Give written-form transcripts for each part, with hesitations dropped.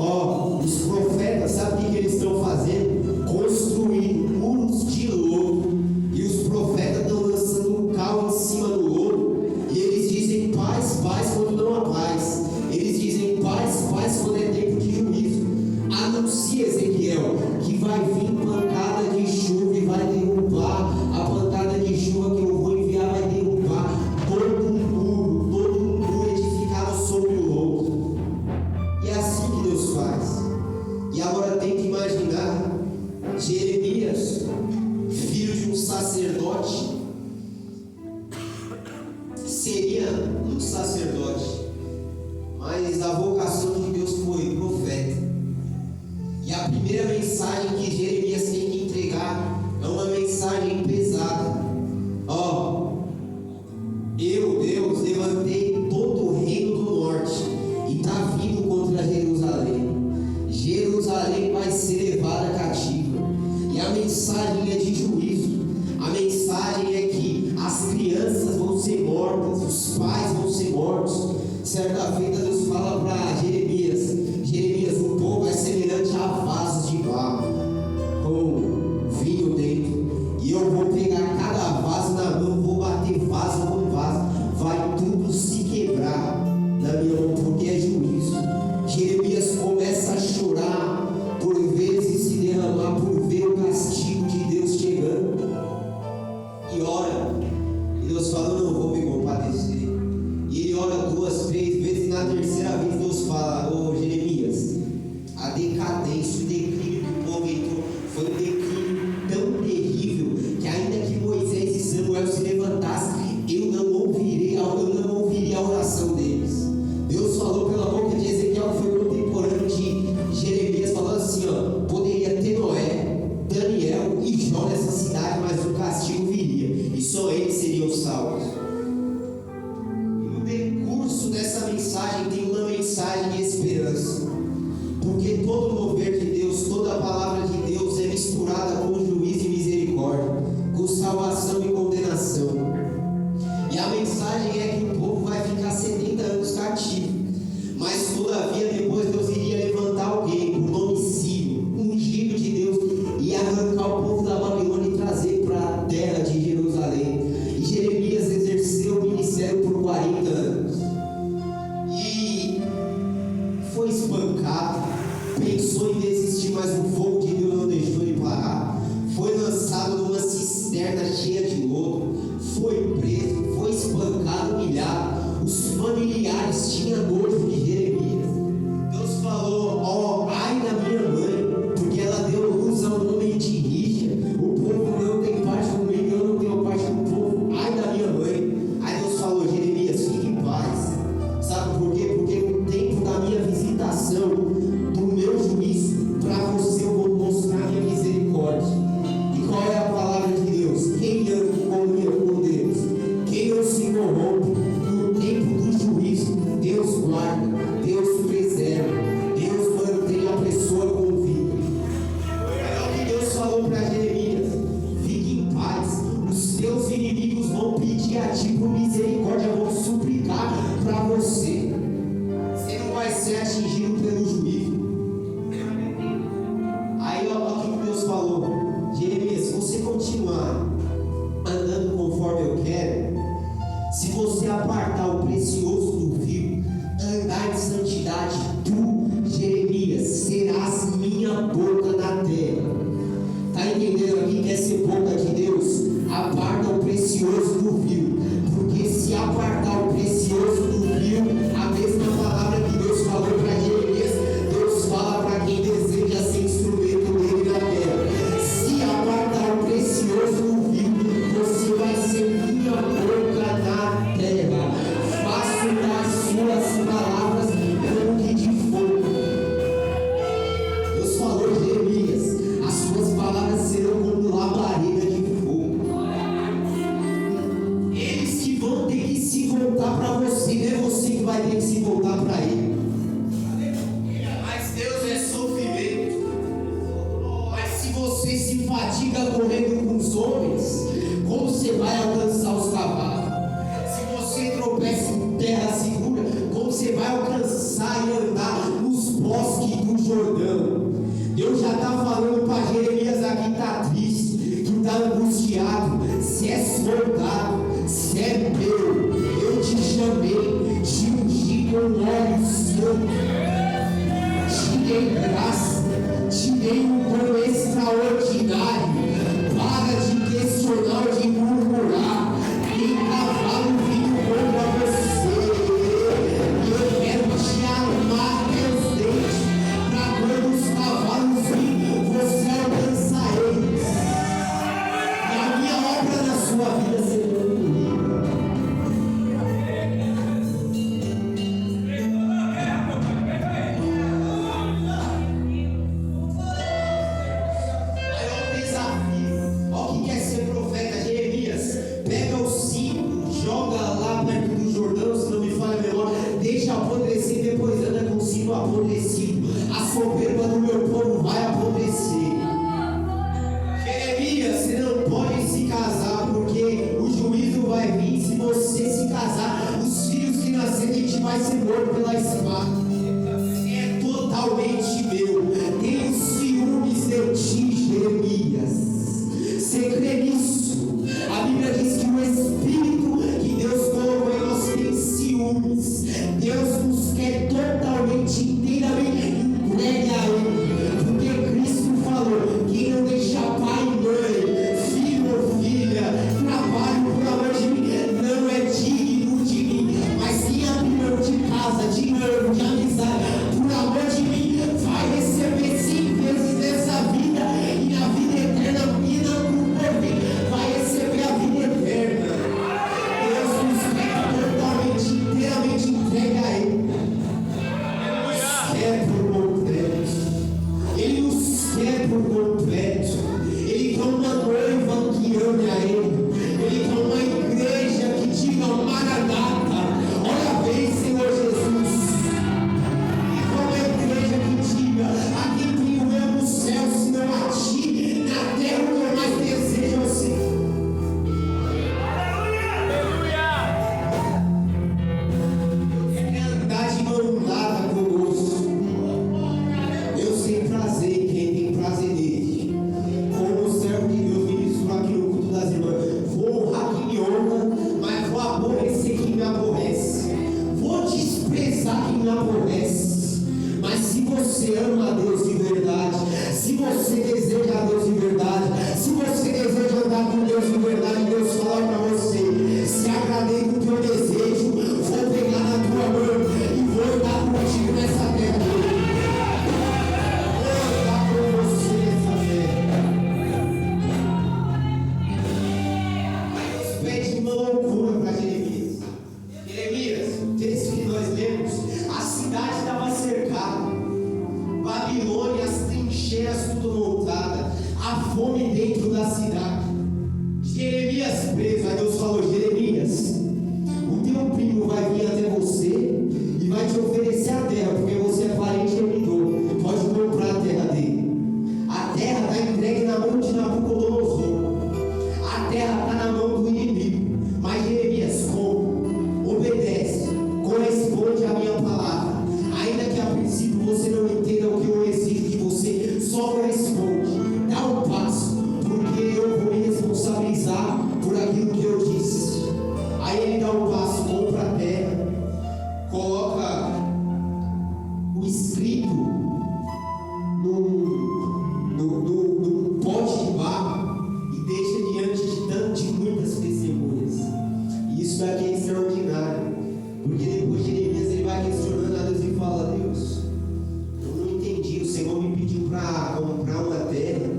Os profetas, sabe o que eles estão fazendo? Construindo muros de lodo. E os profetas estão lançando um cal em cima do lodo. E eles dizem paz, paz, quando não há paz. Eles dizem paz, paz, quando é tempo de juízo. Anuncia, Ezequiel, que vai vir pancada de chuva e vai derrubar. A pancada de chuva que eu vou enviar vai derrubar todo um muro edificado sobre o lodo. E é assim que Deus faz. E agora tem que imaginar Jeremias, filho de um sacerdote, seria um sacerdote, mas a vocação de Deus foi profeta. E a primeira mensagem que Jeremias tem que entregar é uma mensagem pesada. Eu, Deus, levantei todo o reino do norte e está vindo contra Jerusalém. Jerusalém vai ser levada cativa. E a mensagem é de juízo. A mensagem é que as crianças vão ser mortas, os pais vão ser mortos. Certa feita Deus fala para Jeremias: Jeremias, o povo é semelhante a vasos de barro com vinho dentro. E eu vou pegar cada vaso na mão, vou bater vaso com vaso, vai tudo se quebrar na minha mão, porque é juízo. Jeremias começa a chorar por vezes, se derramar por ver o castigo de Deus chegando. E ora, e Deus fala: não vou me compadecer. E ele ora 2, 3 vezes, e na terceira vez Deus fala: Jeremias, a decadência, o declínio que o povo entrou foi um declínio tão terrível que ainda que Moisés e Samuel se levantassem, eu não ouviria a oração deles. Deus falou pela boca de Ezequiel, que foi contemporâneo de Jeremias, falando assim: poderia ter Noé, Daniel e Jó nessa cidade, mas o castigo viria, e só eles seriam salvos. E no decurso dessa mensagem tem uma mensagem de esperança, porque todo o mover de Deus, toda a palavra de Deus é misturada com juízo e misericórdia, com salvação e condenação. E a mensagem é que o povo vai ficar 70 anos cativo, mas todavia depois Deus iria levantar alguém por nome Ciro, ungido de Deus, e arrancar o povo da Babilônia e trazer para a terra de Jerusalém. E Jeremias exerceu o ministério por 40 anos e foi espancado, pensou em desistir, mas o fogo de Deus não deixou ele parar. Foi lançado numa cisterna cheia de lodo, foi preso, foi espancado, humilhado. Os familiares tinham nojo de Jeremias. Deus falou: ai da minha mãe, porque ela deu luz ao homem de rixa. O povo não tem parte comigo, eu não tenho parte com o povo. Ai da minha mãe. Aí Deus falou: Jeremias, fique em paz. Sabe por quê? Porque no tempo da minha visitação, do meu juízo, para você eu vou mostrar minha misericórdia. E qual é a palavra de Deus? Quem anda com Deus, quem não se corrompe, no tempo do juízo, Deus guarda, Deus preserva, Deus mantém a pessoa com vida. É o que Deus falou para Jeremias: fique em paz, os teus inimigos vão pedir a ti por misericórdia, vão suplicar para você. Você não vai ser atingido pelo juízo. Aí olha o que Deus falou: Jeremias, se você continuar andando conforme eu quero, se você apartar o precioso do vil, andar em santidade, tu, Jeremias, serás minha boca na terra. Está entendendo aqui? Quer ser boca de Deus? Aparta o precioso do vil, porque se apartar o precioso do vil, a mesma palavra que Deus falou para Jeremias, Deus fala para quem deseja ser instrumento dele na terra. Se apartar o precioso do vil, você vai ser minha boca na terra. Faço das suas palavras como que de fogo. Deus falou: Jeremias, as suas palavras serão como labareda de fogo. Eles que vão ter que se voltar para você, não é você que vai ter que se voltar para ele. Mas Deus é sofrimento. Mas se você se fatiga correndo com os homens, como você vai alcançar os cavalos? Se você tropeça em terra segura, como você vai alcançar e andar nos bosques do Jordão. Deus já está falando para Jeremias aqui, está triste, que está angustiado. Se é soldado, se é meu, eu te chamei, te ungi com óleo santo, te dei graça, te dei um dom extraordinário. Para de questionar, de murmurar. Tem cavalo vindo contra você. E eu quero te armar teus dentes, para quando os cavalos virem, você alcançar eles. E a minha obra na sua vida será concluída. Aí é um desafio. Olha o que quer ser profeta. Jeremias, pega o cinto, joga lá perto do Jordão, se não me falha a memória, deixa apodrecer e depois anda com o cinto apodrecido. A soberba do meu povo vai apodrecer. Jeremias, você não pode se casar, porque o juízo vai vir. Se você se casar, os filhos que nascerem de ti vai ser morto pela espada. É totalmente meu. Tenho ciúmes de ti, Jeremias. Você crê nisso? A Bíblia diz que o Espírito que Deus colocou em nós tem ciúmes. Deus nos quer totalmente, inteiramente entregue a Ele. Porque Cristo falou: quem não deixa pai e mãe, filho ou filha, trabalho por amor de mim, não é digno de mim. Mas quem abre mão de casa, de noivo, de amizade, por amor de mim, vai receber 5 vezes nessa vida, e na vida eterna, e não por mim, vai receber a vida eterna. Deus nos quer totalmente, inteiramente entregue a Ele. Quer por completo. Ele nos quer por completo. Ele quer uma noiva que ame a Ele. Ele quer uma igreja que diga: Maranata, olha bem, Senhor Jesus. Ele quer uma igreja que diga: a quem tenho eu no céu, senão a ti, na terra o que eu mais desejo é o Senhor. Ele quer andar de mão dada conosco. Deus tem prazer em quem tem prazer nele. Como o servo de Deus ministrou aqui no culto das irmãs, vou honrar quem me honra, mas vou aborrecer quem me aborrece. Vou desprezar quem me aborrece. Mas se você ama a Deus de verdade, se você deseja a Deus de verdade, se você deseja andar com Deus de verdade, Deus fala para você: se agradei do teu desejo, vou pegar na tua mão e vou andar contigo nessa terra. Pede uma loucura para Jeremias. Jeremias, o texto que nós lemos, a cidade estava cercada, Babilônia, as trincheiras tudo montadas, a fome dentro da cidade. Jeremias preso. Aí Deus falou: Jeremias, o teu primo vai vir até você e vai te oferecer a terra, porque você é parente herdador, pode comprar a terra dele. A terra está entregue na mão de Nabucodonosor. A terra está na mão do inimigo. Mas Jeremias, obedece, corresponde à minha palavra. Ainda que a princípio você não entenda o que eu exijo de você, só corresponde. Dá um passo, porque eu vou me responsabilizar por aquilo que eu disse. Aí ele dá um passo, compra a terra, coloca o escrito num pote de barro e deixa diante de muitas testemunhas. E isso daqui é extraordinário, porque depois Jeremias ele vai questionando a Deus e fala: Deus, eu não entendi, o Senhor me pediu para comprar uma terra,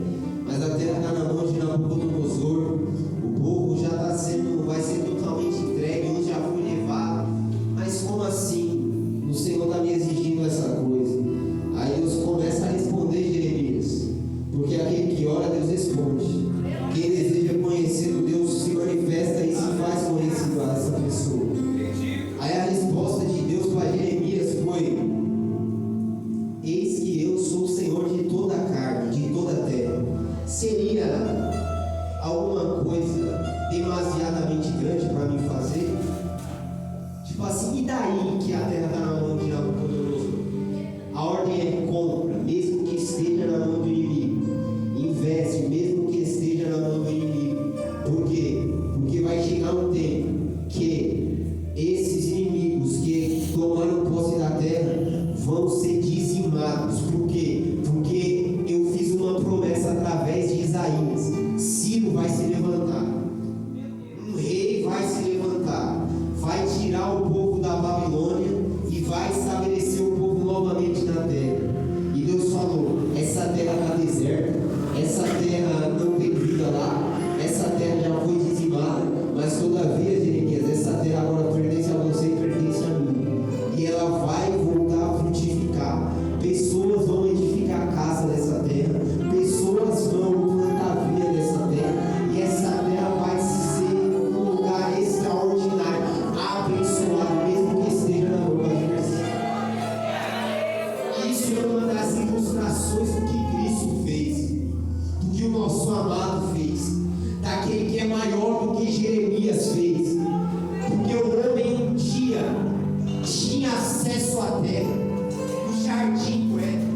mas a terra está na mão de Nabucodonosor, o povo já vai ser totalmente entregue, eu já fui levado, mas como assim? O Senhor está me exigindo essa coisa. Aí Deus começa a responder Jeremias, porque aquele que ora, Deus responde. Quem deseja conhecer o Deus se manifesta e se faz conhecido a essa pessoa. Aí a resposta de Deus para Jeremias foi: eis que eu sou o Senhor de Isaías: Ciro vai se levantar, um rei vai se levantar, vai tirar o povo da Babilônia e vai estabelecer o povo novamente na terra. E Deus falou: essa terra está deserta, essa terra não tem vida lá, essa terra já foi dizimada, mas todavia, Jeremias, essa terra agora pertence a você e pertence a mim, e ela vai voltar a frutificar. Pessoas vão edificar a casa dessa terra, pessoas vão plantar vinha nessa terra, e essa terra vai ser um lugar extraordinário, abençoado, mesmo que esteja na mão da adversidade. Isso é uma das ilustrações do que Cristo fez, do que o nosso amado fez, daquele que é maior do que Jeremias fez, porque o homem um dia tinha acesso à terra, no jardim do Éden,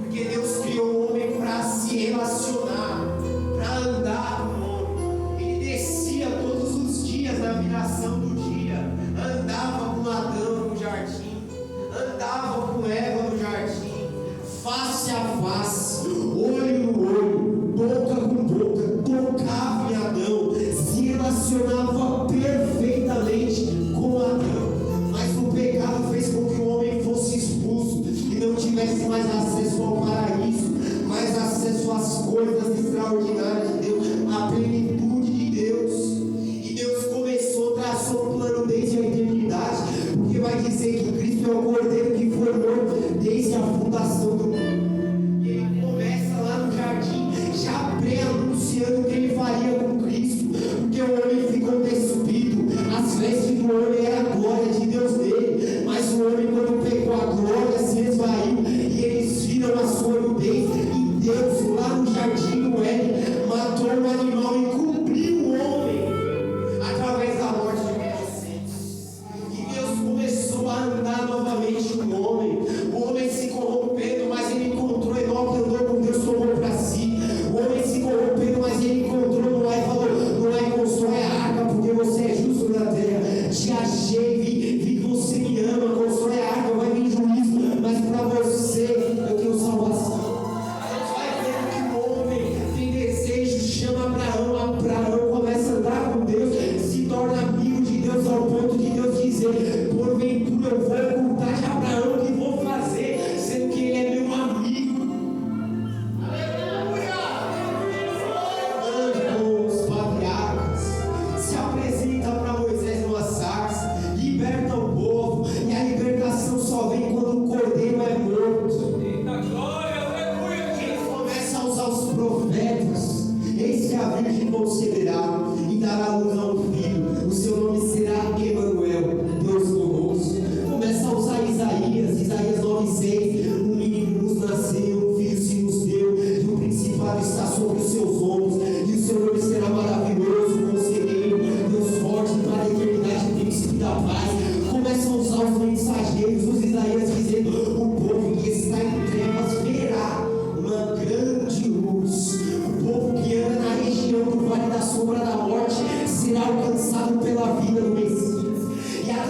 porque Deus criou o homem para se relacionar, para andar com o homem. Ele descia todos os dias na viração do dia, andava com Adão no jardim, andava com Eva no jardim, face a face, olho no olho, boca com boca, tocava em Adão, se relacionava perfeitamente com Adão. Mas o pecado fez com que o homem fosse expulso e não tivesse mais acesso ao paraíso, mais acesso às coisas extraordinárias de Deus, à plenitude de Deus. E Deus começou, traçou um plano desde a eternidade, porque vai dizer que Cristo é o Cordeiro que foi morto desde a fundação do mundo. E ele começa lá no jardim, já pré-anunciando o que ele faria com Cristo, porque o homem ficou despido, as vestes do homem eram a glória de Deus nele, mas o homem, quando pecou, a glória se esvaiu e eles viram a sua nudez. E Deus, lá no jardim do Éden, matou um animal e cobriu o homem através da morte de inocentes. E Deus começou a andar novamente com o homem se corrompendo, mas ele encontrou Enoque, andou com Deus, tomou para si. O homem se corrompendo, mas ele encontrou Noé e falou: Noé, constrói a arca, porque você é justo na terra. Te achei, vi que você me ama, constrói a arca, vai vir juízo, mas para você eu tenho salvação. Você vai ver que o homem tem desejo, chama Abraão começa a andar com Deus, se torna amigo de Deus, ao ponto de Deus dizer: porventura eu vou ocultar de Abraão o que vou fazer, sendo que ele é meu amigo. Ande com os patriarcas, se apresenta para Moisés numa sarça, liberta o povo, e a libertação só vem quando o cordeiro é morto. Ele começa a usar os profetas: eis que a virgem conceberá e dará luz a um filho, o seu nome será Emanuel, Deus conosco. Começa a usar Isaías 9:6: um menino nos nasceu, um filho se nos deu, e o principado está sobre os seus ombros, e o seu nome será maravilhoso, conselheiro, Deus forte, para a eternidade, príncipe da paz. Começa a usar os mensageiros, os Isaías dizendo: o povo que está em trevas verá uma grande luz, o povo que anda na região do vale da sombra da morte será alcançado pela vida do Messias. E a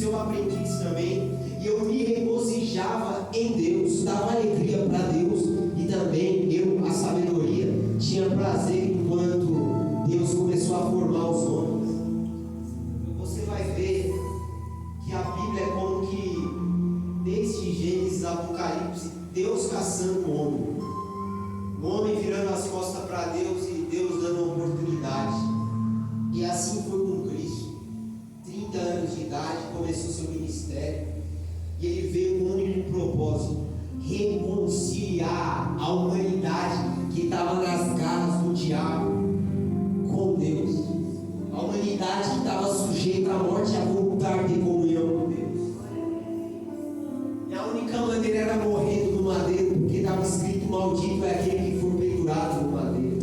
seu aprendiz também, e eu me regozijava em Deus, dava alegria para Deus, e também eu, a sabedoria, tinha prazer enquanto Deus começou a formar os homens. Você vai ver que a Bíblia é como que, desde Gênesis a Apocalipse, Deus caçando o homem virando as costas para Deus e Deus dando oportunidade. E assim foi com Cristo. 30 anos de idade, começou seu ministério, e ele veio com um único propósito: reconciliar a humanidade que estava nas garras do diabo com Deus, a humanidade que estava sujeita à morte, a voltar a ter comunhão com Deus. E a única maneira era morrendo no madeiro, porque estava escrito: maldito é aquele que for pendurado no madeiro.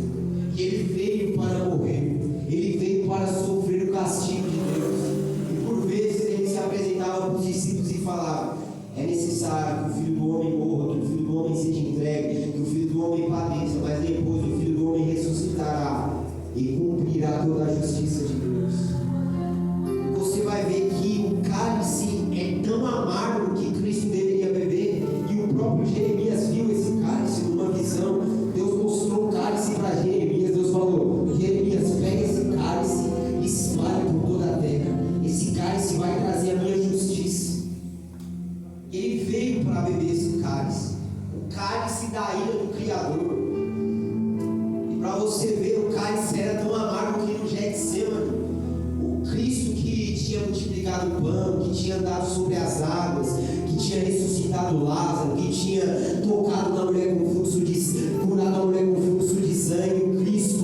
E ele veio para morrer, ele veio para sofrer o castigo de Deus. E por vezes ele se apresentava para os discípulos e falava: é necessário que o Filho do Homem morra, que o Filho do Homem seja entregue, que o Filho do Homem padeça, mas depois o Filho do Homem ressuscitará e cumprirá toda a justiça de Deus. Você vai ver que o cálice é tão amargo que Cristo deveria beber, e o próprio Jeremias viu esse cálice numa visão. Deus mostrou o cálice para Jeremias. Deus falou: Jeremias, pega esse cálice e espalhe por toda a terra. Esse cálice vai trazer a minha justiça. Ele veio para beber esse cálice, o cálice da ira do Criador. E para você ver, o cálice era tão amargo que no Getsemane, o Cristo que tinha multiplicado o pão, que tinha andado sobre as águas, que tinha ressuscitado Lázaro, que tinha tocado na mulher com fluxo de curado a mulher com fluxo de sangue, o Cristo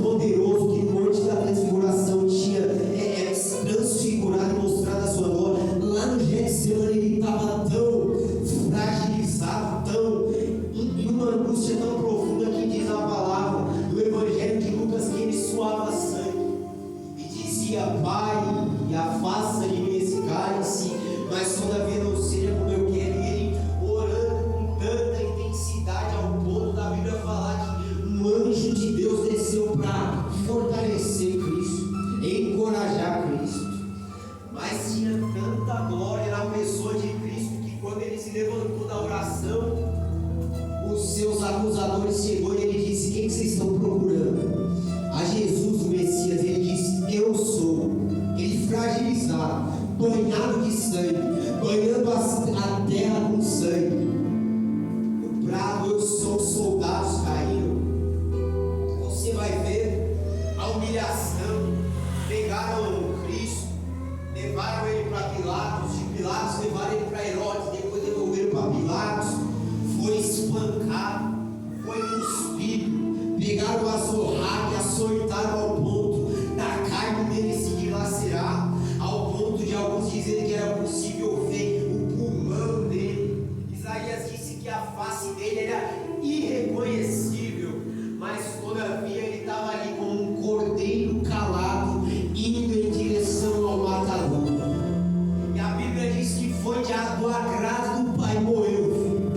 poderoso que no monte da transfiguração tinha transfigurado e mostrado a sua glória, lá no Getsemane ele estava tão fragilizado, tão em uma angústia tão profunda, que diz a palavra do Evangelho de Lucas que ele suava sangue e dizia: Pai, afasta de mim esse cálice, mas todavia não seja como eu quero. E ele orando com tanta intensidade, ao ponto da Bíblia falar que um anjo de Deus desceu para fortalecer Cristo, encorajar Cristo. Mas tinha tanta glória na pessoa de Cristo que quando ele se levantou da oração, os seus acusadores chegou e ele disse: quem vocês estão procurando? A Jesus, o Messias. Ele disse: eu sou. Ele fragilizado, banhado de sangue, banhando a terra com sangue. O brado: eu sou. Os soldados caíram. Você vai ver a humilhação. Pegaram Cristo, levaram ele para Pilatos, de Pilatos levaram ele para Herodes, depois devolveram para Pilatos, foi espancado, foi cuspido, pegaram o azorrague e açoitaram ao ponto da carne dele se dilacerar, ao ponto de alguns dizerem que era possível ver o pulmão dele. Isaías disse que a face dele era irreconhecível, mas todavia ele estava ali como um cordeiro calado, indo em direção ao matador. E a Bíblia diz que foi do agrado do Pai, morreu.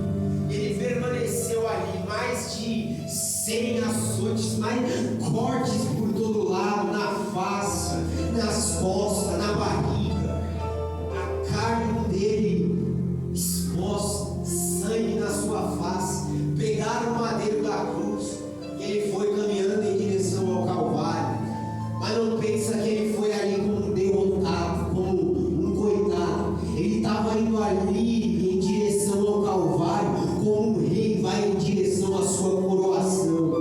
Ele permaneceu ali, mais de 100 açoites, mais cortes por todo lado, na face, nas costas, na barriga, a carne dele exposta, sangue na sua face. Pegaram o madeiro da cruz e ele foi caminhando em direção ao Calvário. Mas não pensa que ele foi ali como um derrotado, como um coitado. Ele estava indo ali em direção ao Calvário, como um rei vai em direção à sua coroação.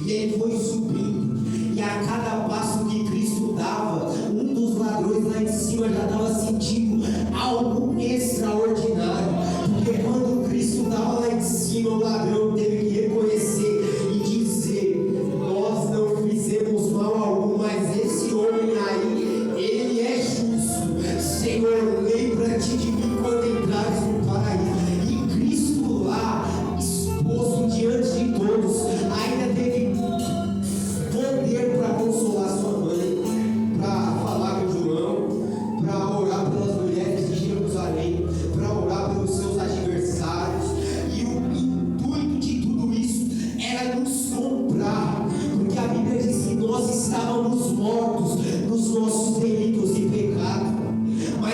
E ele foi subindo, e a cada passo que Cristo dava, um dos ladrões lá em cima já estava sentindo algo extraordinário. Porque quando Cristo estava lá em cima, o ladrão teve que reconhecer e dizer: nós não fizemos mal algum, mas esse homem aí, ele é justo. Senhor, lembra-te de mim quando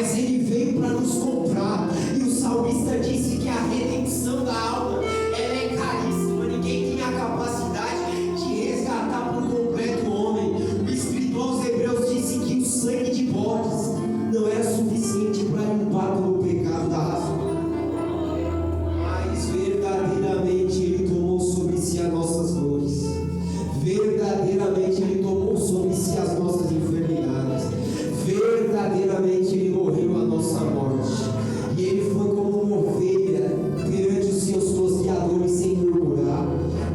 mas Ele veio para nos comprar. E o salmista disse que a redenção da alma, ela é caríssima. Ninguém tem a capacidade de resgatar por completo o homem. O escritor aos Hebreus disse que o sangue de bodes não era suficiente para limpar todo o pecado da raça humana, mas verdadeiramente Ele tomou sobre si as nossas dores, verdadeiramente Ele tomou sobre si as nossas enfermidades, verdadeiramente Ele morreu a nossa morte, e Ele foi como uma ovelha perante os seus tosqueadores sem murmurar,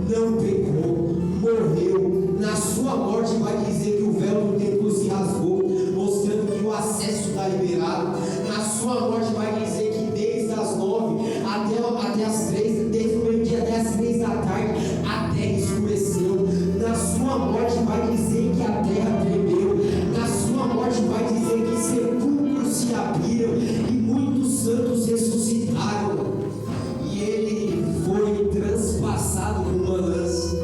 não pecou, morreu. Na sua morte vai dizer que o véu do templo se rasgou, mostrando que o acesso está liberado. Na sua morte vai dizer que desde as 9 até as 3, desde o meio-dia até as 3 da tarde, a terra escureceu. Na sua morte vai dizer que a terra tremeu. Na sua morte vai dizer que sepulcros se abriram e muitos santos ressuscitaram. E Ele foi transpassado com uma lança.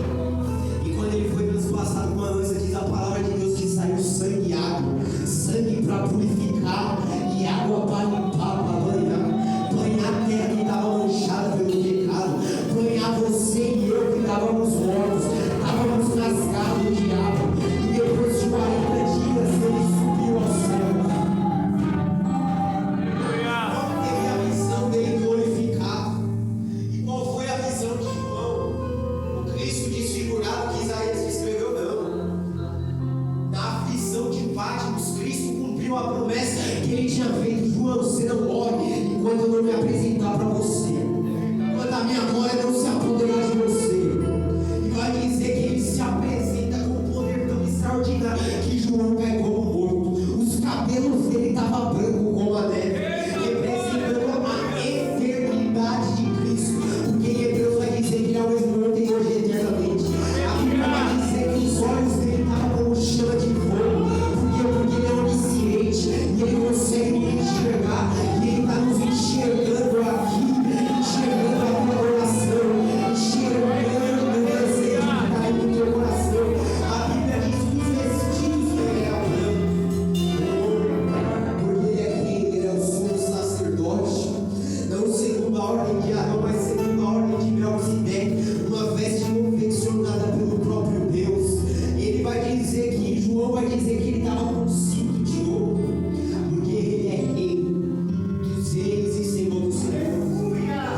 E quando Ele foi transpassado com uma lança, diz a palavra de Deus que saiu sangue e água, sangue para purificar e água para limpar, para banhar a terra que estava manchada pelo pecado, banhar você e eu que estávamos mortos, estávamos nas garras do diabo. E depois de 40 dias Ele subiu ao céu. Qual teve a visão dele glorificado? E qual foi a visão de João? O Cristo desfigurado que Isaías escreveu, não. Na aflição de Patmos, Cristo cumpriu a promessa que Ele tinha feito. João, você não morre enquanto eu não me apresentar para você, enquanto a minha glória não se apoderar de você. E vai dizer que Ele se apresenta com um poder tão extraordinário que João cai como morto. Os cabelos dele estavam brancos como a neve, representando a eternidade de Cristo, porque em Hebreus vai dizer que Ele é o mesmo ontem e hoje eternamente. A Bíblia vai dizer que os olhos dele estavam como chama de fogo, porque Ele é onisciente e Ele consegue me enxergar, e Ele está nos enxergando aqui, enxergando a tua oração, enxergando o desejo que está aí no teu coração. A Bíblia diz que os vestidos dele eram brancos, porque Ele é quem? Ele é o sumo sacerdote, não segundo a ordem de Arão, mas segundo a ordem de Melquisedeque, uma veste confeccionada pelo próprio Deus. Ele vai dizer que, João vai dizer que ele estava com um cinto de ouro, porque Ele é rei dos reis e Senhor dos senhores,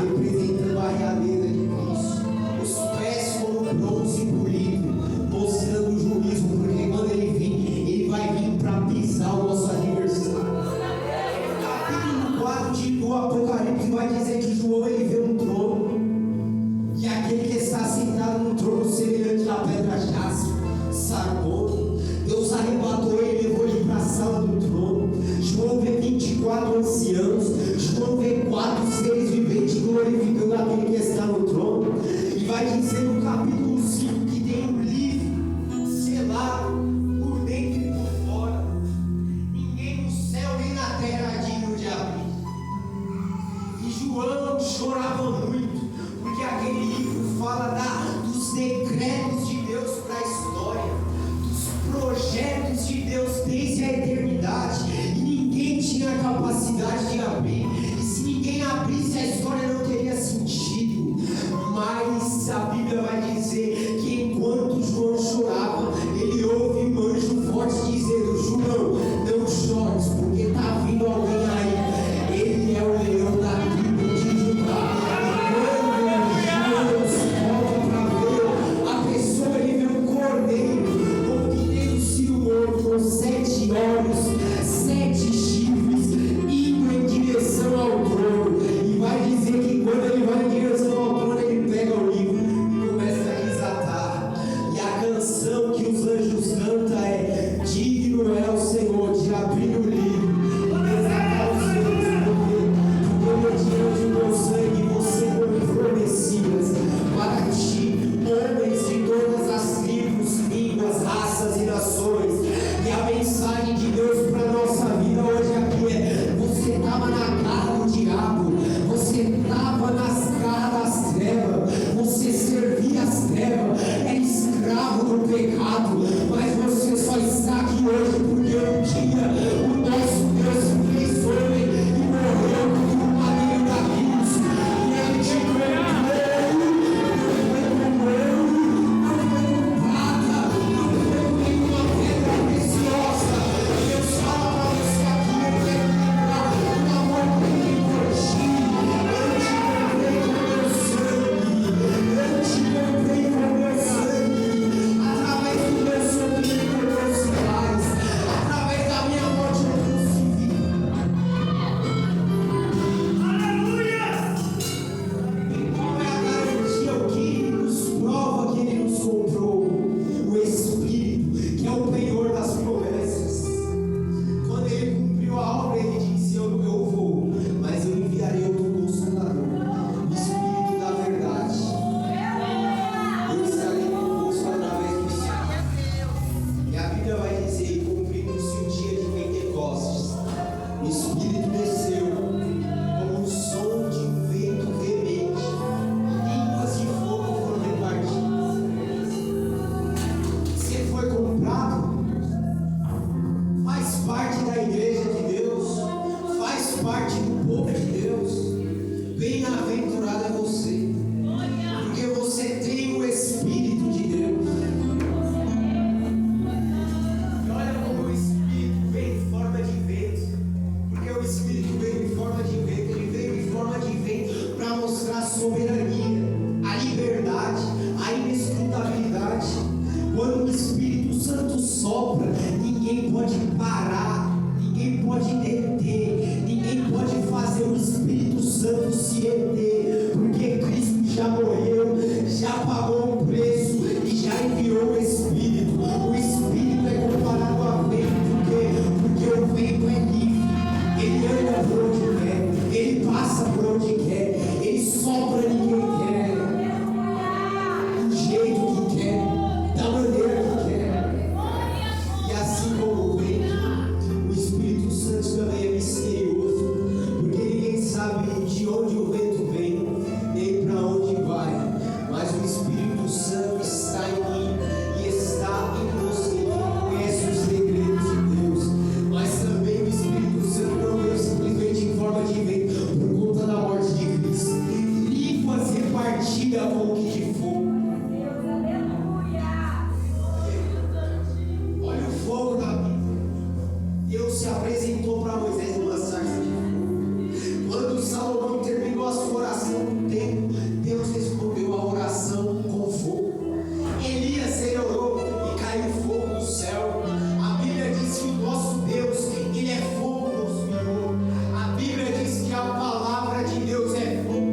representando a realeza de Cristo. Os pés como bronze polido, mostrando o juízo, porque quando Ele vir, Ele vai vir para pisar o nosso aniversário. Capítulo 4 do Apocalipse vai dizer que João ele vê um trono, e aquele que está sentado no trono semelhante à pedra jaspe, sargônio. Deus arrebatou ele e levou ele para a sala do trono. João vê 24 anciãos, João vê 4 seres viventes glorificando aquele que está no trono. E vai dizer no capítulo 5 que tem um livro selado por dentro e por fora. Ninguém no céu nem na terra é digno de abrir. E João chorava muito, porque aquele livro fala dos decretos de Deus para a história, dos projetos de Deus desde a eternidade, e ninguém tinha a capacidade de abrir, e se ninguém abrisse a história não teria sentido. Mas a Bíblia vai dizer que enquanto João chorava, ele ouve um anjo forte dizendo: João, não chores, porque está vindo alguém aí, ele é o leão da tribo de Judá. Quando João se volta para ver a pessoa, ele vê um cordeiro, como que tendo sido morto, com 7 olhos, 7 chifres, indo em direção ao trono. E vai dizer que parte do povo de Deus. Bem-aventurado é você, porque você tem o Espírito de Deus. E olha como o Espírito vem em forma de vento, porque o Espírito veio em forma de vento, ele veio em forma de vento para mostrar a soberania, a liberdade, a inescrutabilidade. Quando o Espírito Santo sopra, ninguém pode parar, ninguém pode deter, ninguém pode fazer o Espírito Santo se reter, porque Cristo já morreu, já pagou o preço e já enviou o Espírito. O Espírito é comparado a vento, porque o vento é livre, ele anda por onde quer, ele passa por onde quer, ele sopra ninguém quer, do jeito que quer, da maneira que quer. E assim como o vento, o Espírito Santo também é misterioso, porque ninguém sabe de onde o vento vem, nem para onde vai, mas o Espírito Santo está em mim e está em você, que conhece os segredos de Deus. Mas também o Espírito Santo não veio simplesmente em forma de vento por conta da morte de Cristo. Línguas repartidas como que de fogo. Olha o fogo da Bíblia. Deus se apresentou para Moisés numa sarça de fogo. Quando Salomão terminou a sua oração no templo, Deus respondeu a oração com fogo. Elias, ele orou e caiu fogo do céu. A Bíblia diz que o nosso Deus, ele é fogo consumidor. A Bíblia diz que a palavra de Deus é fogo.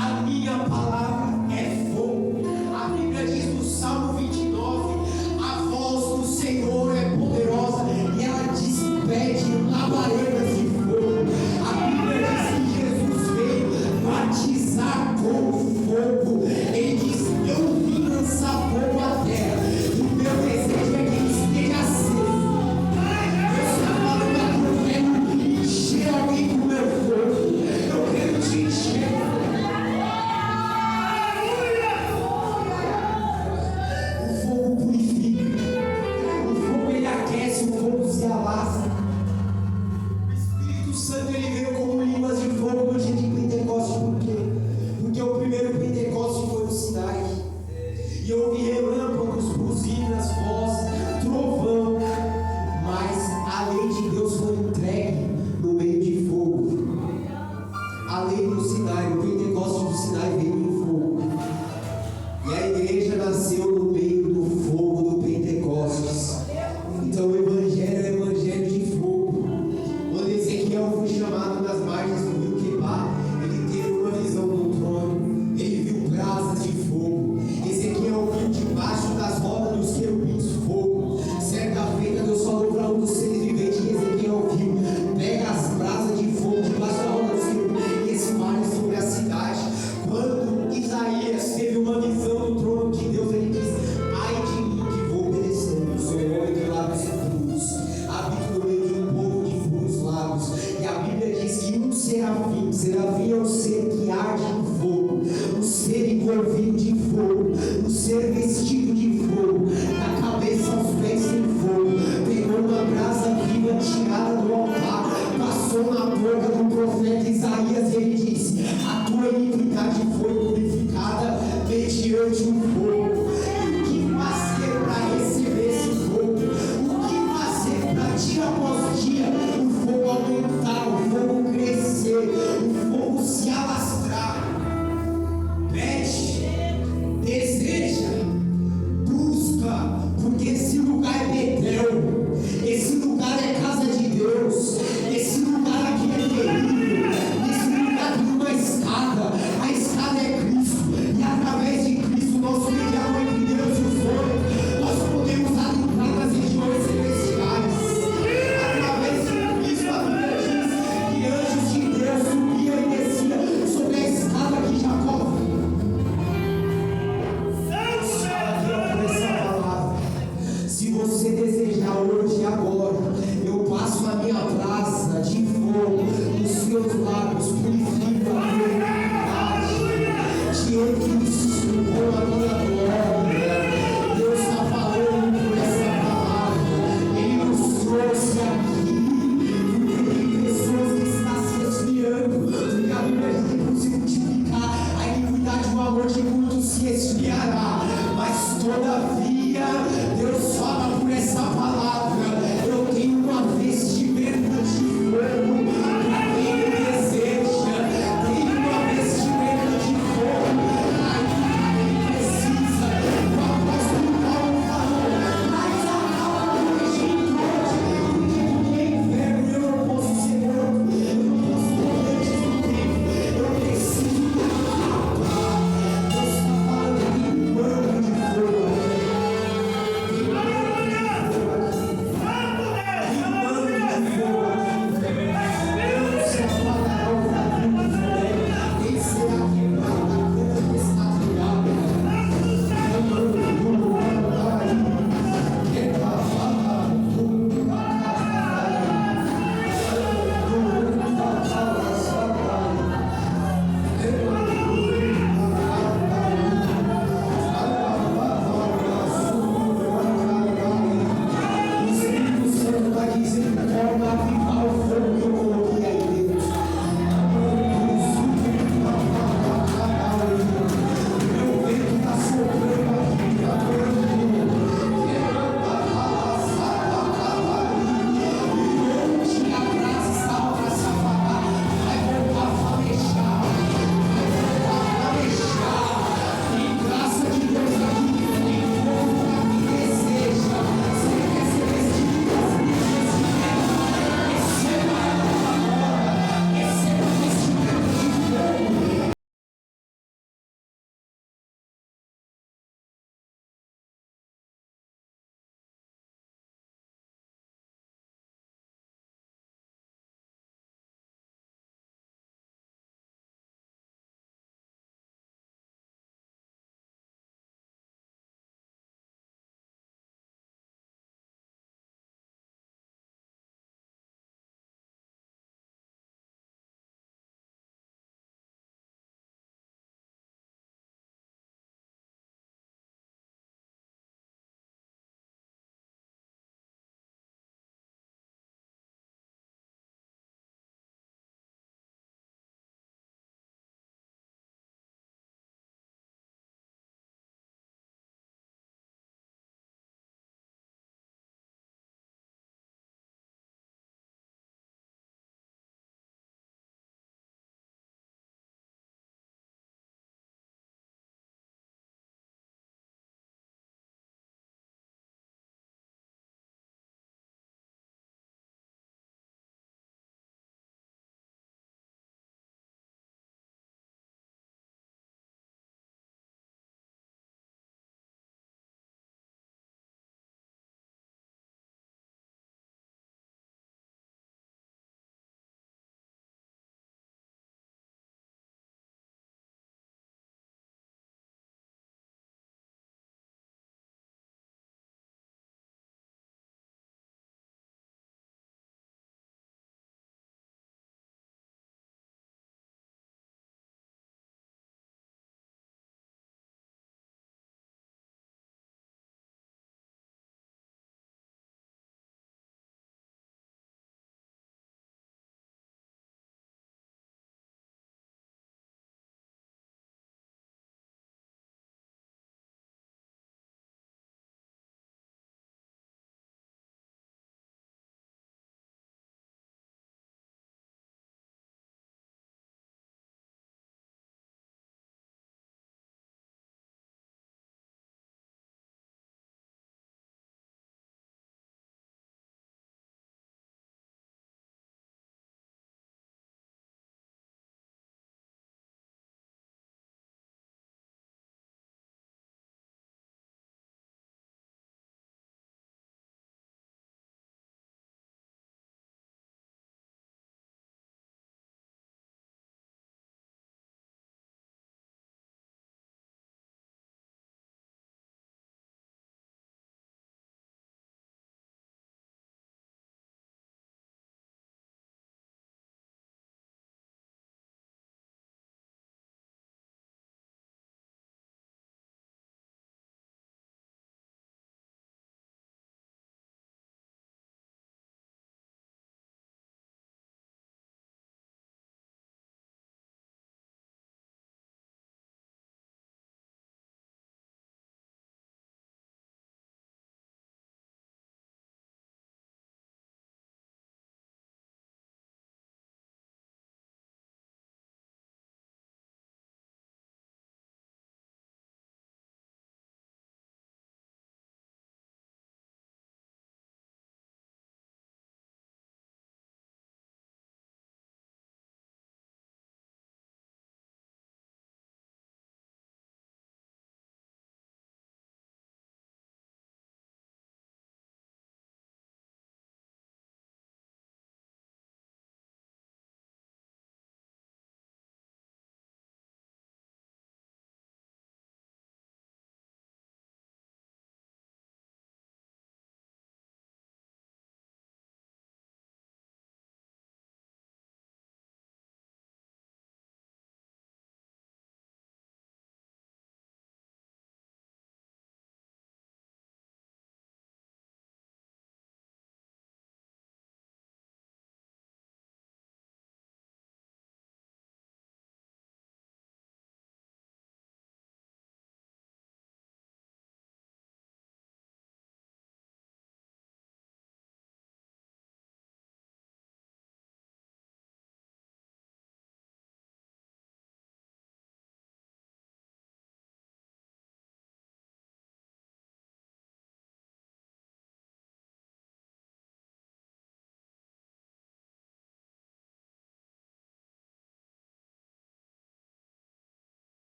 A minha palavra é fogo. A Bíblia diz no Salmo 29, a voz do Senhor é poderosa e ela despede labaredas de fogo. A Bíblia diz que Jesus veio batizar com fogo. Ele diz: eu vim lançar fogo à terra, e o meu desejo é que ele esteja aceso. Deus está falando aqui: eu quero encher alguém com o meu fogo, eu quero te encher. O fogo purifica, o fogo ele aquece, o fogo se alastra. O Espírito Santo ele veio como línguas de fogo no dia de Pentecostes. Por quê? Porque o primeiro Pentecostes foi no Sinai, e houve relâmpagos, buzinas, voz, trovão, mas a lei de Deus foi entregue no meio de fogo. A lei do Sinai, o Pentecostes do Sinai veio em fogo, e a igreja nasceu no meio do fogo do Pentecostes. Então o Evangelho é o Evangelho de fogo. Quando Ezequiel foi chamado nas margens do rio Quebar, ele teve uma visão do trono, ele viu brasas de fogo. Ezequiel viu debaixo das rodas dos querubins fogo. Certa feita Deus falou para um dos seres viventes que Ezequiel viu: pega as brasas de fogo debaixo da roda dos querubins e espalha sobre a cidade. Quando Isaías teve uma visão do trono de Deus, ele disse: ai de mim que vou perecendo, sou homem de lábios impuros, habito no meio de um povo de puros lábios. E a Bíblia diz que um serafim é um ser que arde em fogo, um ser envolvido de fogo, um ser vestido de fogo, da cabeça aos pés em fogo, pegou uma brasa viva tirada do altar, passou na boca do profeta Isaías e ele disse: a tua iniquidade foi